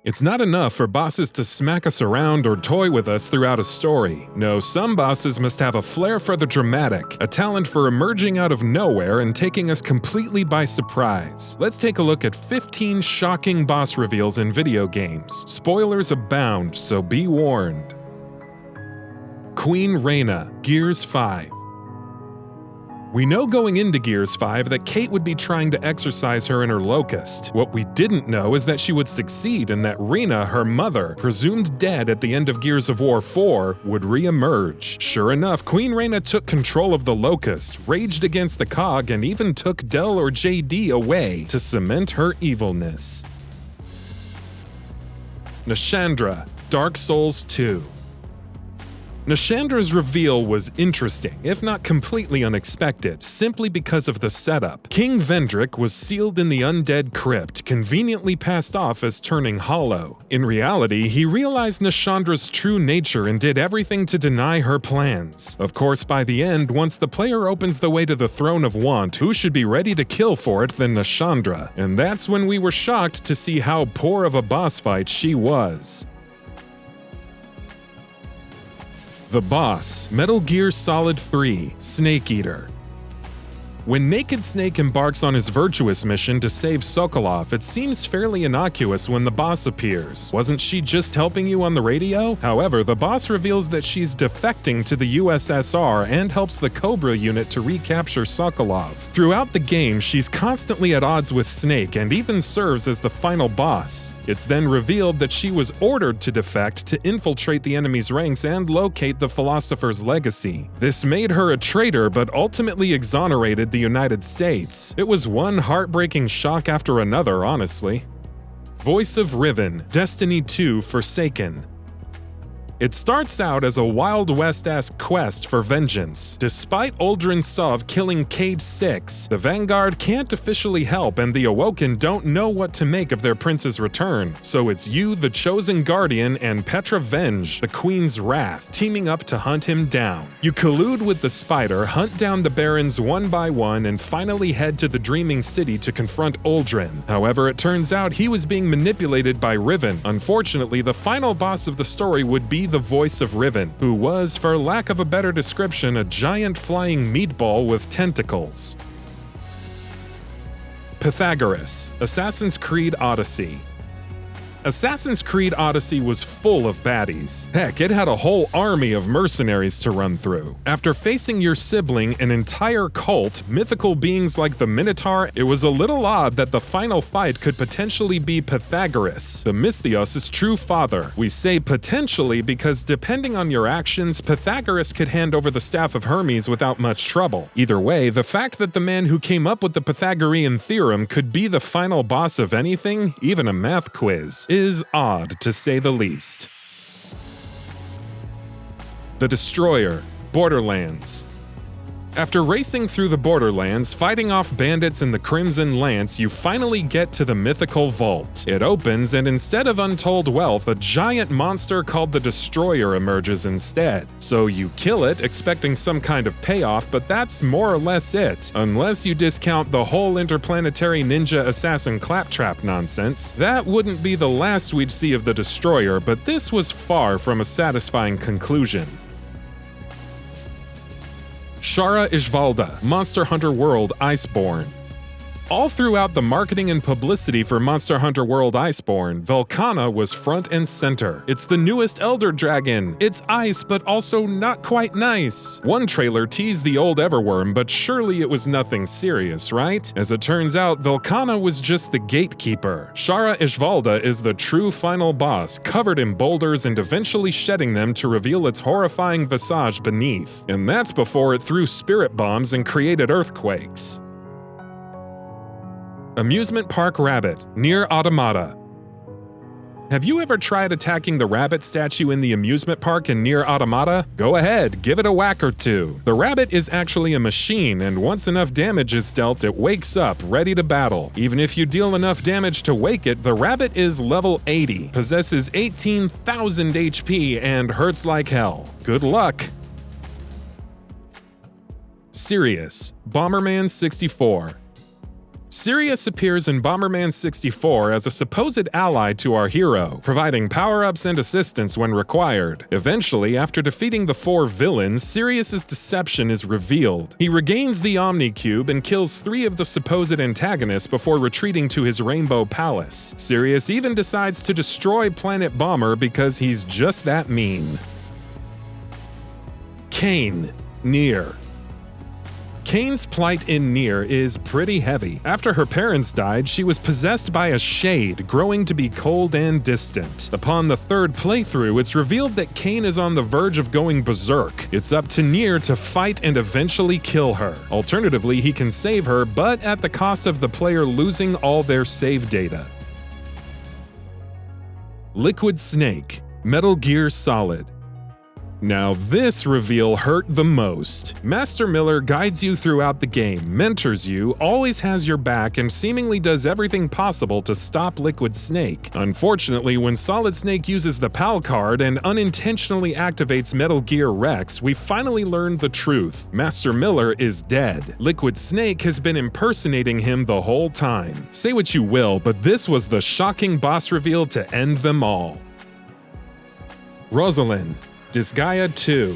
It's not enough for bosses to smack us around or toy with us throughout a story. No, some bosses must have a flair for the dramatic, a talent for emerging out of nowhere and taking us completely by surprise. Let's take a look at 15 shocking boss reveals in video games. Spoilers abound, so be warned. Queen Reina, Gears 5. We know going into Gears 5 that Kate would be trying to exorcise her inner locust. What we didn't know is that she would succeed and that Reina, her mother, presumed dead at the end of Gears of War 4, would re-emerge. Sure enough, Queen Reina took control of the locust, raged against the cog, and even took Del or JD away to cement her evilness. Nashandra, Dark Souls 2. Nashandra's reveal was interesting, if not completely unexpected, simply because of the setup. King Vendrick was sealed in the undead crypt, conveniently passed off as turning hollow. In reality, he realized Nashandra's true nature and did everything to deny her plans. Of course, by the end, once the player opens the way to the Throne of Want, who should be ready to kill for it than Nashandra? And that's when we were shocked to see how poor of a boss fight she was. The boss, Metal Gear Solid 3, Snake Eater. When Naked Snake embarks on his virtuous mission to save Sokolov, it seems fairly innocuous when the boss appears. Wasn't she just helping you on the radio? However, the boss reveals that she's defecting to the USSR and helps the Cobra unit to recapture Sokolov. Throughout the game, she's constantly at odds with Snake and even serves as the final boss. It's then revealed that she was ordered to defect to infiltrate the enemy's ranks and locate the Philosopher's legacy. This made her a traitor but ultimately exonerated the United States. It was one heartbreaking shock after another, honestly. Voice of Riven, Destiny 2 Forsaken. It starts out as a Wild West-esque quest for vengeance. Despite Uldren Sov killing Cade 6, the Vanguard can't officially help and the Awoken don't know what to make of their prince's return. So it's you, the Chosen Guardian, and Petra Venge, the Queen's Wrath, teaming up to hunt him down. You collude with the Spider, hunt down the Barons one by one, and finally head to the Dreaming City to confront Uldren. However, it turns out he was being manipulated by Riven. Unfortunately, the final boss of the story would be the voice of Riven, who was, for lack of a better description, a giant flying meatball with tentacles. Pythagoras, Assassin's Creed Odyssey. Assassin's Creed Odyssey was full of baddies. Heck, it had a whole army of mercenaries to run through. After facing your sibling, an entire cult, mythical beings like the Minotaur, it was a little odd that the final fight could potentially be Pythagoras, the Misthios' true father. We say potentially because depending on your actions, Pythagoras could hand over the staff of Hermes without much trouble. Either way, the fact that the man who came up with the Pythagorean theorem could be the final boss of anything, even a math quiz, is odd to say the least. The Destroyer, Borderlands. After racing through the Borderlands, fighting off bandits in the Crimson Lance, you finally get to the mythical vault. It opens, and instead of untold wealth, a giant monster called the Destroyer emerges instead. So you kill it, expecting some kind of payoff, but that's more or less it. Unless you discount the whole interplanetary ninja assassin claptrap nonsense. That wouldn't be the last we'd see of the Destroyer, but this was far from a satisfying conclusion. Shara Ishvalda, Monster Hunter World Iceborne. All throughout the marketing and publicity for Monster Hunter World Iceborne, Velkhana was front and center. It's the newest Elder Dragon. It's ice, but also not quite nice. One trailer teased the old Everworm, but surely it was nothing serious, right? As it turns out, Velkhana was just the gatekeeper. Shara Ishvalda is the true final boss, covered in boulders and eventually shedding them to reveal its horrifying visage beneath. And that's before it threw spirit bombs and created earthquakes. Amusement Park Rabbit, NieR Automata. Have you ever tried attacking the rabbit statue in the amusement park in NieR Automata? Go ahead, give it a whack or two. The rabbit is actually a machine, and once enough damage is dealt, it wakes up, ready to battle. Even if you deal enough damage to wake it, the rabbit is level 80, possesses 18,000 HP, and hurts like hell. Good luck! Sirius, Bomberman 64. Sirius appears in Bomberman 64 as a supposed ally to our hero, providing power-ups and assistance when required. Eventually, after defeating the 4 villains, Sirius's deception is revealed. He regains the Omni Cube and kills 3 of the supposed antagonists before retreating to his Rainbow Palace. Sirius even decides to destroy Planet Bomber because he's just that mean. Kain, NieR. Kain's plight in NieR is pretty heavy. After her parents died, she was possessed by a shade, growing to be cold and distant. Upon the 3rd playthrough, it's revealed that Kain is on the verge of going berserk. It's up to NieR to fight and eventually kill her. Alternatively, he can save her, but at the cost of the player losing all their save data. Liquid Snake, Metal Gear Solid. Now this reveal hurt the most. Master Miller guides you throughout the game, mentors you, always has your back, and seemingly does everything possible to stop Liquid Snake. Unfortunately, when Solid Snake uses the PAL card and unintentionally activates Metal Gear Rex, we finally learn the truth. Master Miller is dead. Liquid Snake has been impersonating him the whole time. Say what you will, but this was the shocking boss reveal to end them all. Rosalind, Disgaea 2.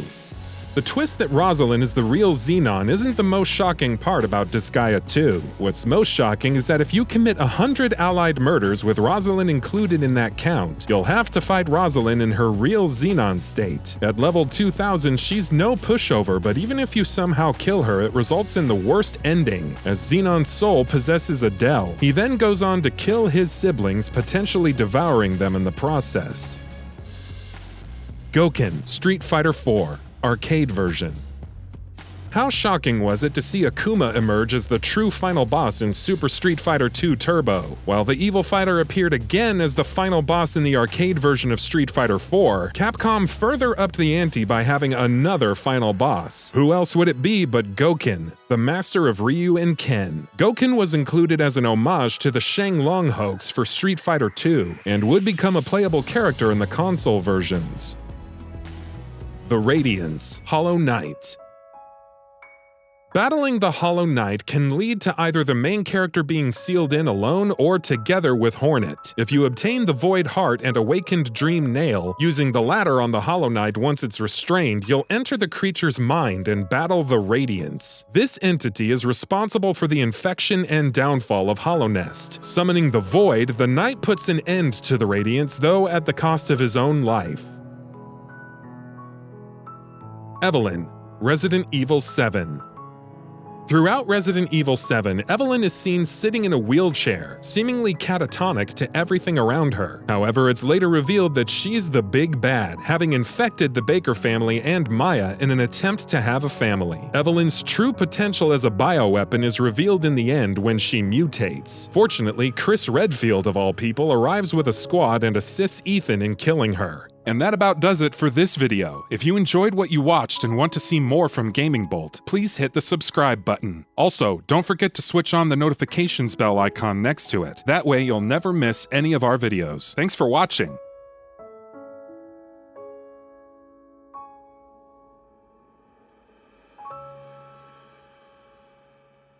The twist that Rosalind is the real Xenon isn't the most shocking part about Disgaea 2. What's most shocking is that if you commit 100 allied murders with Rosalind included in that count, you'll have to fight Rosalind in her real Xenon state. At level 2000, she's no pushover, but even if you somehow kill her, it results in the worst ending, as Xenon's soul possesses Adele. He then goes on to kill his siblings, potentially devouring them in the process. Gouken, Street Fighter 4, arcade version. How shocking was it to see Akuma emerge as the true final boss in Super Street Fighter 2 Turbo? While the evil fighter appeared again as the final boss in the arcade version of Street Fighter 4, Capcom further upped the ante by having another final boss. Who else would it be but Gouken, the master of Ryu and Ken? Gouken was included as an homage to the Shang Long hoax for Street Fighter 2, and would become a playable character in the console versions. The Radiance, Hollow Knight. Battling the Hollow Knight can lead to either the main character being sealed in alone or together with Hornet. If you obtain the Void Heart and Awakened Dream Nail, using the latter on the Hollow Knight once it's restrained, you'll enter the creature's mind and battle the Radiance. This entity is responsible for the infection and downfall of Hollow Nest. Summoning the Void, the Knight puts an end to the Radiance, though at the cost of his own life. Eveline, Resident Evil 7. Throughout Resident Evil 7, Eveline is seen sitting in a wheelchair, seemingly catatonic to everything around her. However, it's later revealed that she's the big bad, having infected the Baker family and Maya in an attempt to have a family. Eveline's true potential as a bioweapon is revealed in the end when she mutates. Fortunately, Chris Redfield, of all people, arrives with a squad and assists Ethan in killing her. And that about does it for this video. If you enjoyed what you watched and want to see more from Gaming Bolt, please hit the subscribe button. Also, don't forget to switch on the notifications bell icon next to it. That way you'll never miss any of our videos. Thanks for watching.